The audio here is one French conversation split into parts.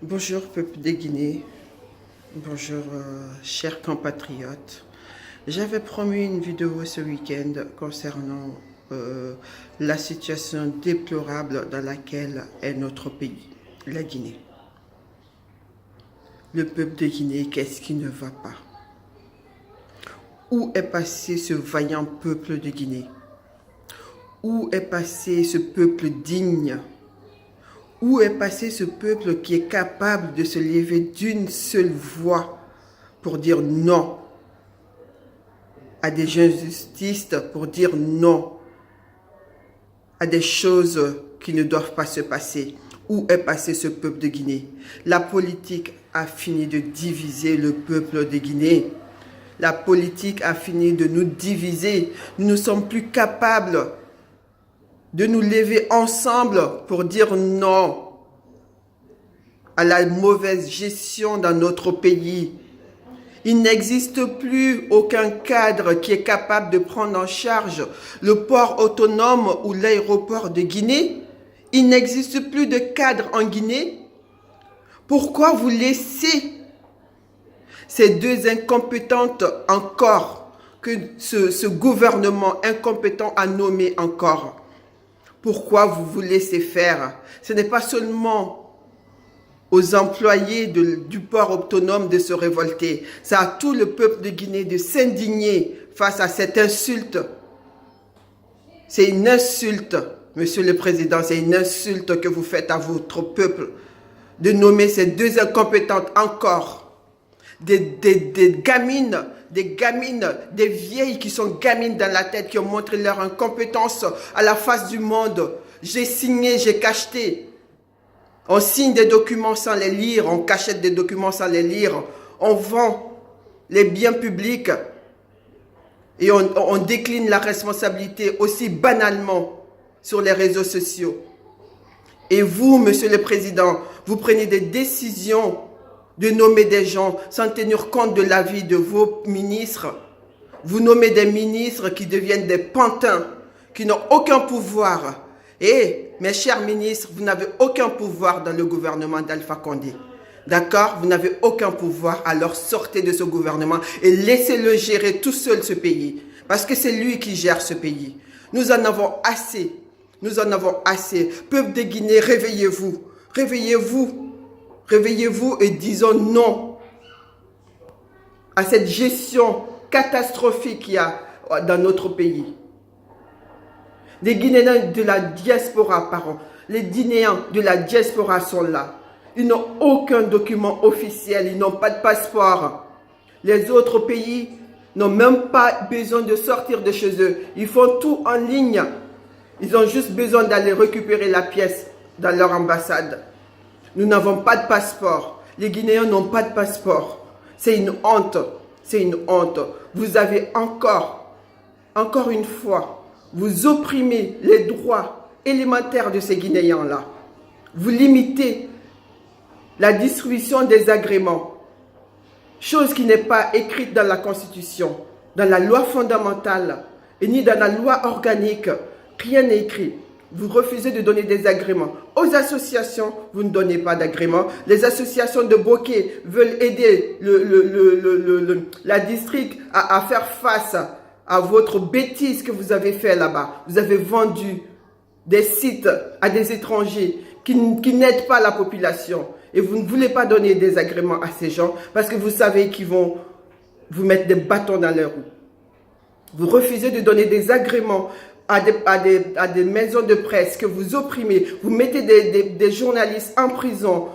Bonjour peuple de Guinée, bonjour chers compatriotes. J'avais promis une vidéo ce week-end concernant la situation déplorable dans laquelle est notre pays, la Guinée. Le peuple de Guinée, qu'est-ce qui ne va pas? Où est passé ce vaillant peuple de Guinée? Où est passé ce peuple digne? Où est passé ce peuple qui est capable de se lever d'une seule voix pour dire non à des injustices, pour dire non à des choses qui ne doivent pas se passer? Où est passé ce peuple de Guinée? La politique a fini de diviser le peuple de Guinée. La politique a fini de nous diviser. Nous ne sommes plus capables de nous lever ensemble pour dire non à la mauvaise gestion dans notre pays. Il n'existe plus aucun cadre qui est capable de prendre en charge le port autonome ou l'aéroport de Guinée. Il n'existe plus de cadre en Guinée. Pourquoi vous laissez ces deux incompétentes encore, que ce gouvernement incompétent a nommé encore? Pourquoi vous laissez faire? Ce n'est pas seulement aux employés du port autonome de se révolter. C'est à tout le peuple de Guinée de s'indigner face à cette insulte. C'est une insulte, Monsieur le Président, c'est une insulte que vous faites à votre peuple de nommer ces deux incompétentes encore. Des gamines, des vieilles qui sont gamines dans la tête, qui ont montré leur incompétence à la face du monde. J'ai signé, j'ai cacheté. On signe des documents sans les lire, on cachette des documents sans les lire, on vend les biens publics et on décline la responsabilité aussi banalement sur les réseaux sociaux. Et vous, Monsieur le Président, vous prenez des décisions de nommer des gens sans tenir compte de l'avis de vos ministres. Vous nommez des ministres qui deviennent des pantins, qui n'ont aucun pouvoir. Et, mes chers ministres, vous n'avez aucun pouvoir dans le gouvernement d'Alpha Condé. D'accord? Vous n'avez aucun pouvoir, alors sortez de ce gouvernement et laissez-le gérer tout seul ce pays. Parce que c'est lui qui gère ce pays. Nous en avons assez. Nous en avons assez. Peuple de Guinée, réveillez-vous. Réveillez-vous. Réveillez-vous et disons non à cette gestion catastrophique qu'il y a dans notre pays. Les Guinéens de la diaspora, les Guinéens de la diaspora sont là. Ils n'ont aucun document officiel, ils n'ont pas de passeport. Les autres pays n'ont même pas besoin de sortir de chez eux. Ils font tout en ligne. Ils ont juste besoin d'aller récupérer la pièce dans leur ambassade. Nous n'avons pas de passeport. Les Guinéens n'ont pas de passeport. C'est une honte. C'est une honte. Vous avez encore une fois, vous opprimez les droits élémentaires de ces Guinéens-là. Vous limitez la distribution des agréments, chose qui n'est pas écrite dans la Constitution, dans la loi fondamentale, et ni dans la loi organique. Rien n'est écrit. Vous refusez de donner des agréments. Aux associations, vous ne donnez pas d'agréments. Les associations de bokeh veulent aider la district à faire face à votre bêtise que vous avez fait là-bas. Vous avez vendu des sites à des étrangers qui n'aident pas la population. Et vous ne voulez pas donner des agréments à ces gens parce que vous savez qu'ils vont vous mettre des bâtons dans les roues. Vous refusez de donner des agréments à des maisons de presse que vous opprimez. Vous mettez des journalistes en prison.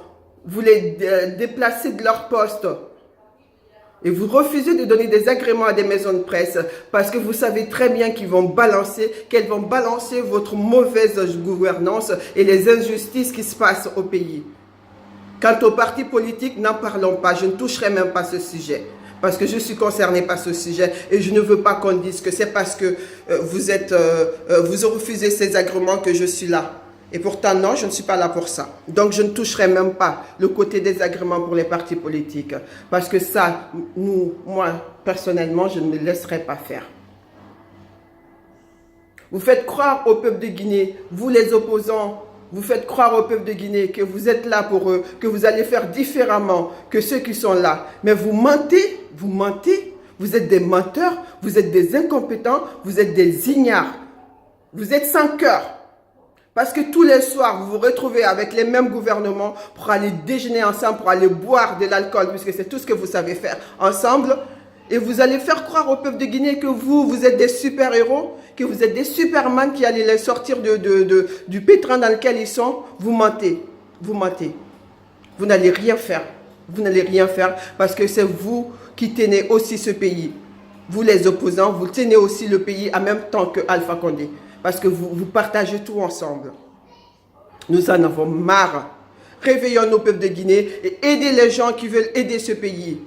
Vous les déplacez de leur poste. Et vous refusez de donner des agréments à des maisons de presse parce que vous savez très bien qu'elles vont balancer votre mauvaise gouvernance et les injustices qui se passent au pays. Quant aux partis politiques, n'en parlons pas. Je ne toucherai même pas ce sujet. Parce que je suis concernée par ce sujet et je ne veux pas qu'on dise que c'est parce que vous refusez ces agréments que je suis là. Et pourtant, non, je ne suis pas là pour ça. Donc, je ne toucherai même pas le côté des agréments pour les partis politiques. Parce que ça, moi, personnellement, je ne me laisserai pas faire. Vous faites croire au peuple de Guinée, vous les opposants, Vous faites croire au peuple de Guinée que vous êtes là pour eux, que vous allez faire différemment que ceux qui sont là. Mais vous mentez, vous mentez. Vous êtes des menteurs, vous êtes des incompétents, vous êtes des ignares. Vous êtes sans cœur. Parce que tous les soirs, vous vous retrouvez avec les mêmes gouvernements pour aller déjeuner ensemble, pour aller boire de l'alcool, puisque c'est tout ce que vous savez faire ensemble. Et vous allez faire croire au peuple de Guinée que vous êtes des super-héros, que vous êtes des superman qui allez les sortir du pétrin dans lequel ils sont. Vous mentez. Vous mentez. Vous n'allez rien faire. Vous n'allez rien faire parce que c'est vous qui tenez aussi ce pays. Vous les opposants, vous tenez aussi le pays en même temps que Alpha Condé. Parce que vous partagez tout ensemble. Nous en avons marre. Réveillons-nous, peuple de Guinée, et aidez les gens qui veulent aider ce pays.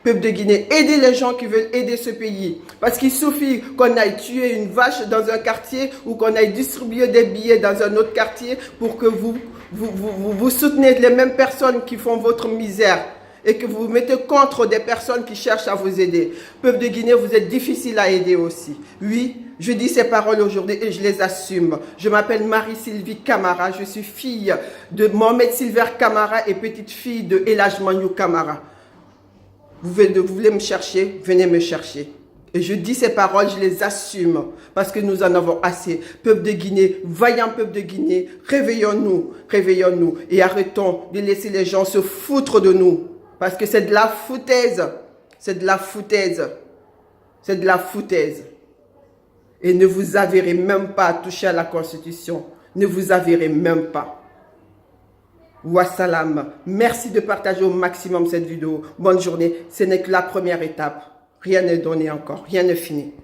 Peuple de Guinée, aidez les gens qui veulent aider ce pays. Parce qu'il suffit qu'on aille tuer une vache dans un quartier ou qu'on aille distribuer des billets dans un autre quartier pour que vous soutenez les mêmes personnes qui font votre misère et que vous vous mettez contre des personnes qui cherchent à vous aider. Peuple de Guinée, vous êtes difficile à aider aussi. Oui, je dis ces paroles aujourd'hui et je les assume. Je m'appelle Marie-Sylvie Camara. Je suis fille de Mohamed Silver Camara et petite fille de Elhaj Maniou Camara. Vous voulez me chercher, venez me chercher. Et je dis ces paroles, je les assume, parce que nous en avons assez. Peuple de Guinée, vaillant peuple de Guinée, réveillons-nous, réveillons-nous, et arrêtons de laisser les gens se foutre de nous, parce que c'est de la foutaise, c'est de la foutaise, c'est de la foutaise. Et ne vous avérez même pas à toucher à la Constitution, ne vous avérez même pas. Wassalam. Merci de partager au maximum cette vidéo. Bonne journée. Ce n'est que la première étape. Rien n'est donné encore. Rien n'est fini.